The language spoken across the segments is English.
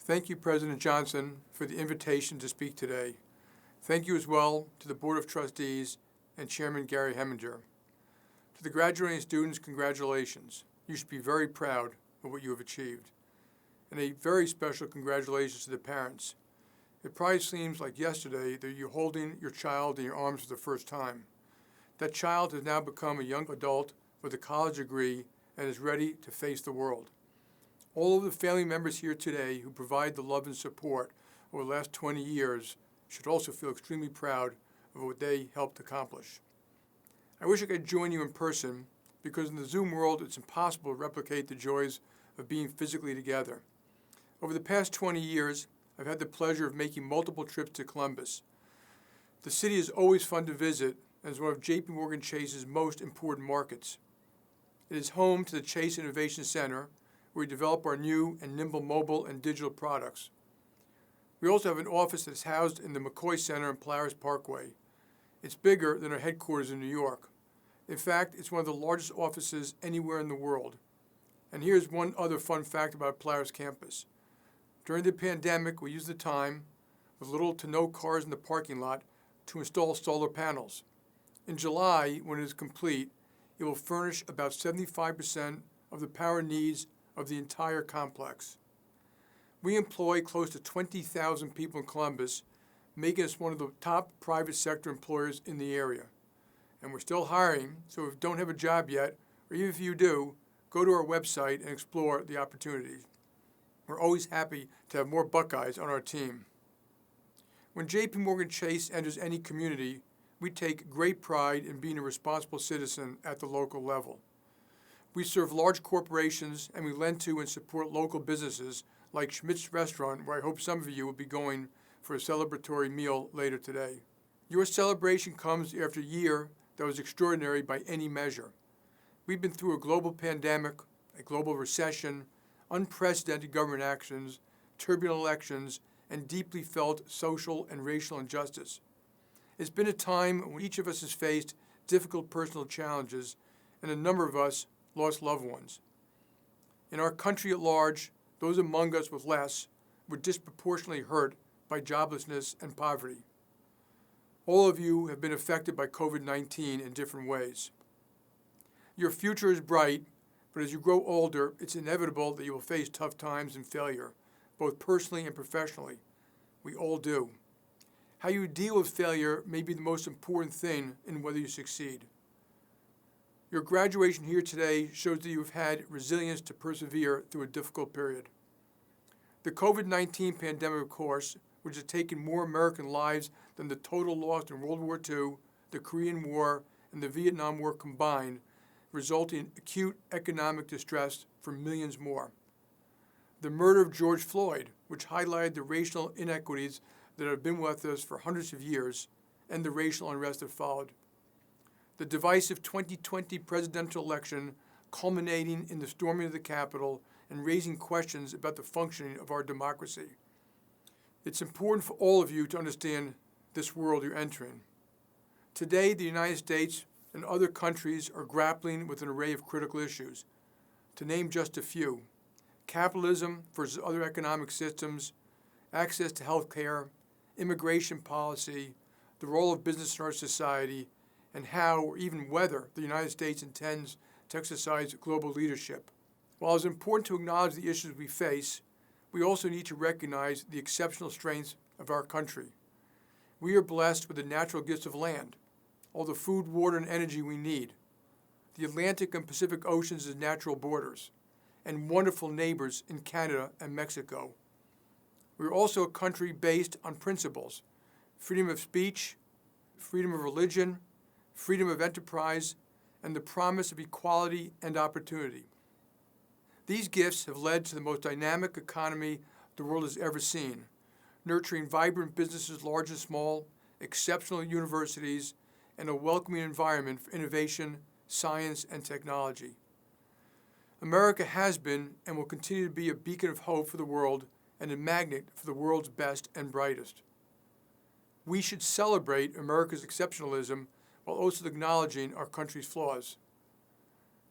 Thank you, President Johnson, for the invitation to speak today. Thank you as well to the Board of Trustees and Chairman Gary Heminger. To the graduating students, congratulations. You should be very proud of what you have achieved. And a very special congratulations to the parents. It probably seems like yesterday that you're holding your child in your arms for the first time. That child has now become a young adult with a college degree and is ready to face the world. All of the family members here today who provide the love and support over the last 20 years should also feel extremely proud of what they helped accomplish. I wish I could join you in person because in the Zoom world it's impossible to replicate the joys of being physically together. Over the past 20 years, I've had the pleasure of making multiple trips to Columbus. The city is always fun to visit and is one of JPMorgan Chase's most important markets. It is home to the Chase Innovation Center, where we develop our new and nimble mobile and digital products. We also have an office that's housed in the McCoy Center in Polaris Parkway. It's bigger than our headquarters in New York. In fact, it's one of the largest offices anywhere in the world. And here's one other fun fact about Polaris campus. During the pandemic, we used the time, with little to no cars in the parking lot, to install solar panels. In July, when it is complete, it will furnish about 75% of the power needs of the entire complex. We employ close to 20,000 people in Columbus, making us one of the top private sector employers in the area. And we're still hiring, so if you don't have a job yet, or even if you do, go to our website and explore the opportunities. We're always happy to have more Buckeyes on our team. When JPMorgan Chase enters any community, we take great pride in being a responsible citizen at the local level. We serve large corporations and we lend to and support local businesses like Schmidt's Restaurant, where I hope some of you will be going for a celebratory meal later today. Your celebration comes after a year that was extraordinary by any measure. We've been through a global pandemic, a global recession, unprecedented government actions, turbulent elections, and deeply felt social and racial injustice. It's been a time when each of us has faced difficult personal challenges, and a number of us lost loved ones. In our country at large, those among us with less were disproportionately hurt by joblessness and poverty. All of you have been affected by COVID-19 in different ways. Your future is bright, but as you grow older, it's inevitable that you will face tough times and failure, both personally and professionally. We all do. How you deal with failure may be the most important thing in whether you succeed. Your graduation here today shows that you've had resilience to persevere through a difficult period. The COVID-19 pandemic, of course, which has taken more American lives than the total lost in World War II, the Korean War, and the Vietnam War combined, resulting in acute economic distress for millions more. The murder of George Floyd, which highlighted the racial inequities that have been with us for hundreds of years, and the racial unrest that followed. The divisive 2020 presidential election culminating in the storming of the Capitol and raising questions about the functioning of our democracy. It's important for all of you to understand this world you're entering. Today, the United States and other countries are grappling with an array of critical issues. To name just a few: capitalism versus other economic systems, access to health care, immigration policy, the role of business in our society, and how or even whether the United States intends to exercise global leadership. While it's important to acknowledge the issues we face, we also need to recognize the exceptional strengths of our country. We are blessed with the natural gifts of land, all the food, water, and energy we need, the Atlantic and Pacific Oceans as natural borders, and wonderful neighbors in Canada and Mexico. We are also a country based on principles: freedom of speech, freedom of religion, freedom of enterprise, and the promise of equality and opportunity. These gifts have led to the most dynamic economy the world has ever seen, nurturing vibrant businesses large and small, exceptional universities, and a welcoming environment for innovation, science, and technology. America has been and will continue to be a beacon of hope for the world and a magnet for the world's best and brightest. We should celebrate America's exceptionalism while also acknowledging our country's flaws.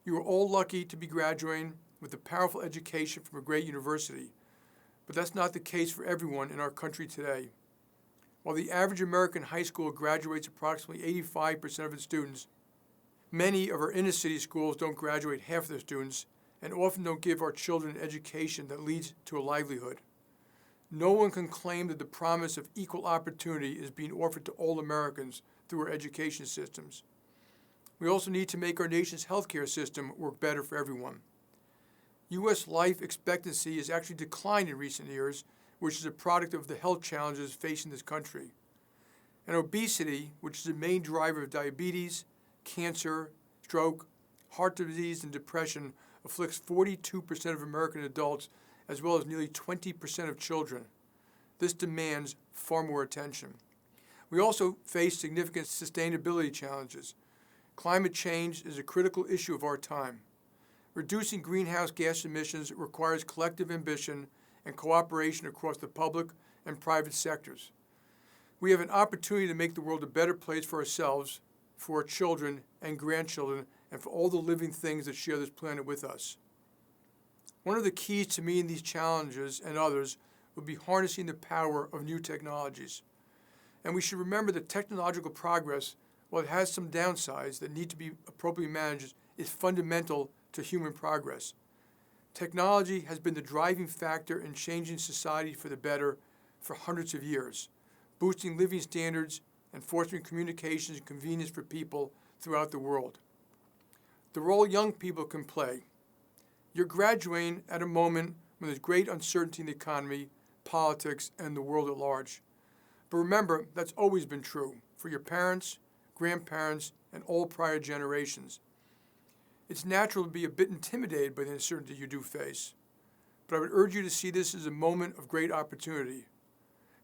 You are all lucky to be graduating with a powerful education from a great university, But that's not the case for everyone in our country today. While the average American high school graduates approximately 85% of its students, many of our inner-city schools don't graduate half of their students and often don't give our children an education that leads to a livelihood. No one can claim that the promise of equal opportunity is being offered to all Americans through our education systems. We also need to make our nation's healthcare system work better for everyone. U.S. life expectancy has actually declined in recent years, which is a product of the health challenges facing this country. And obesity, which is the main driver of diabetes, cancer, stroke, heart disease, and depression, afflicts 42% of American adults, as well as nearly 20% of children. This demands far more attention. We also face significant sustainability challenges. Climate change is a critical issue of our time. Reducing greenhouse gas emissions requires collective ambition and cooperation across the public and private sectors. We have an opportunity to make the world a better place for ourselves, for our children and grandchildren, and for all the living things that share this planet with us. One of the keys to meeting these challenges and others will be harnessing the power of new technologies. And we should remember that technological progress, while it has some downsides that need to be appropriately managed, is fundamental to human progress. Technology has been the driving factor in changing society for the better for hundreds of years, boosting living standards and fostering communications and convenience for people throughout the world. The role young people can play. You're graduating at a moment when there's great uncertainty in the economy, politics, and the world at large. But remember, that's always been true for your parents, grandparents, and all prior generations. It's natural to be a bit intimidated by the uncertainty you do face, but I would urge you to see this as a moment of great opportunity.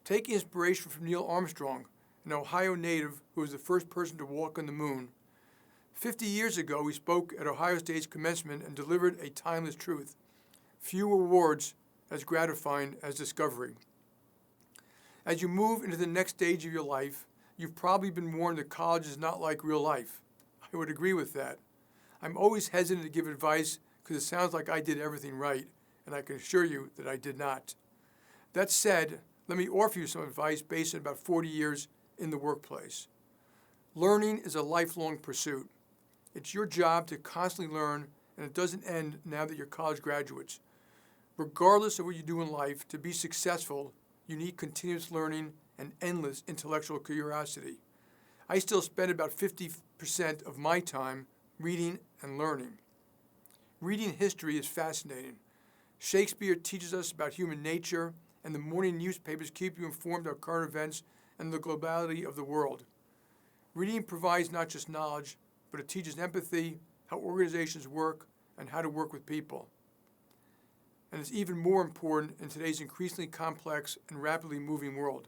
Take inspiration from Neil Armstrong, an Ohio native who was the first person to walk on the moon. 50 years ago, he spoke at Ohio State's commencement and delivered a timeless truth. Few awards as gratifying as discovery. As you move into the next stage of your life, you've probably been warned that college is not like real life. I would agree with that. I'm always hesitant to give advice because it sounds like I did everything right, and I can assure you that I did not. That said, let me offer you some advice based on about 40 years in the workplace. Learning is a lifelong pursuit. It's your job to constantly learn, and it doesn't end now that you're college graduates. Regardless of what you do in life, to be successful, you need continuous learning and endless intellectual curiosity. I still spend about 50% of my time reading and learning. Reading history is fascinating. Shakespeare teaches us about human nature, and the morning newspapers keep you informed of current events and the globality of the world. Reading provides not just knowledge, but it teaches empathy, how organizations work, and how to work with people. And it's even more important in today's increasingly complex and rapidly moving world.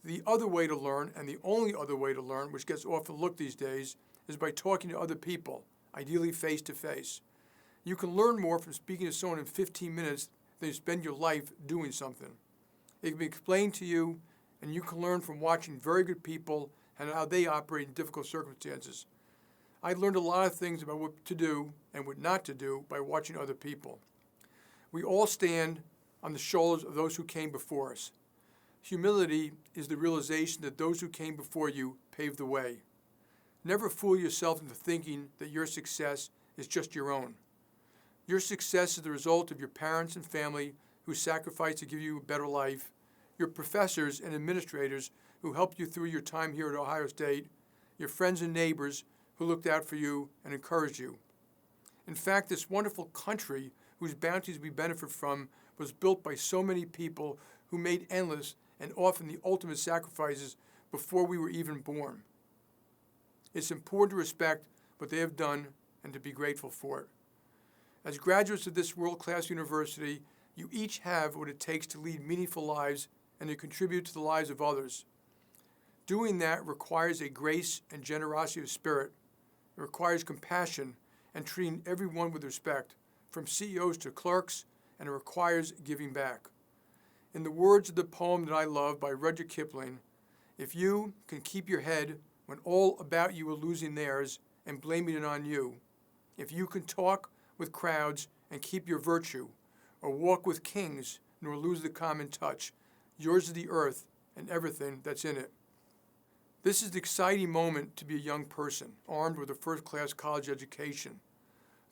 The other way to learn, and the only other way to learn, which gets overlooked these days, is by talking to other people, ideally face to face. You can learn more from speaking to someone in 15 minutes than you spend your life doing something. It can be explained to you, and you can learn from watching very good people and how they operate in difficult circumstances. I learned a lot of things about what to do and what not to do by watching other people. We all stand on the shoulders of those who came before us. Humility is the realization that those who came before you paved the way. Never fool yourself into thinking that your success is just your own. Your success is the result of your parents and family who sacrificed to give you a better life, your professors and administrators who helped you through your time here at Ohio State, your friends and neighbors who looked out for you and encouraged you. In fact, this wonderful country whose bounties we benefit from was built by so many people who made endless and often the ultimate sacrifices before we were even born. It's important to respect what they have done and to be grateful for it. As graduates of this world-class university, you each have what it takes to lead meaningful lives and to contribute to the lives of others. Doing that requires a grace and generosity of spirit. It requires compassion and treating everyone with respect, from CEOs to clerks, and it requires giving back. In the words of the poem that I love by Rudyard Kipling, if you can keep your head when all about you are losing theirs and blaming it on you, if you can talk with crowds and keep your virtue, or walk with kings nor lose the common touch. Yours is the earth and everything that's in it. This is the exciting moment to be a young person, armed with a first-class college education.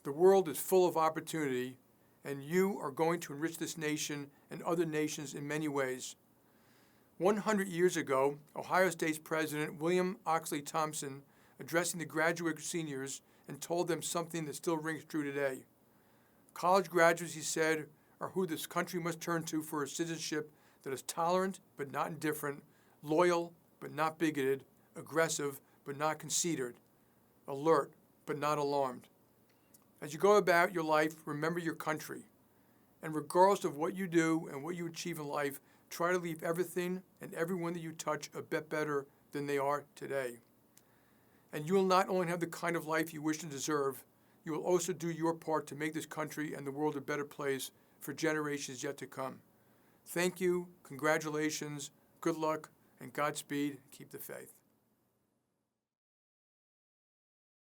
The world is full of opportunity, and you are going to enrich this nation and other nations in many ways. 100 years ago, Ohio State's President William Oxley Thompson addressing the graduate seniors and told them something that still rings true today. College graduates, he said, are who this country must turn to for a citizenship that is tolerant but not indifferent, loyal but not bigoted, aggressive but not conceited, alert but not alarmed. As you go about your life, remember your country. And regardless of what you do and what you achieve in life, try to leave everything and everyone that you touch a bit better than they are today. And you will not only have the kind of life you wish and deserve, you will also do your part to make this country and the world a better place for generations yet to come. Thank you, congratulations, good luck, and Godspeed. Keep the faith.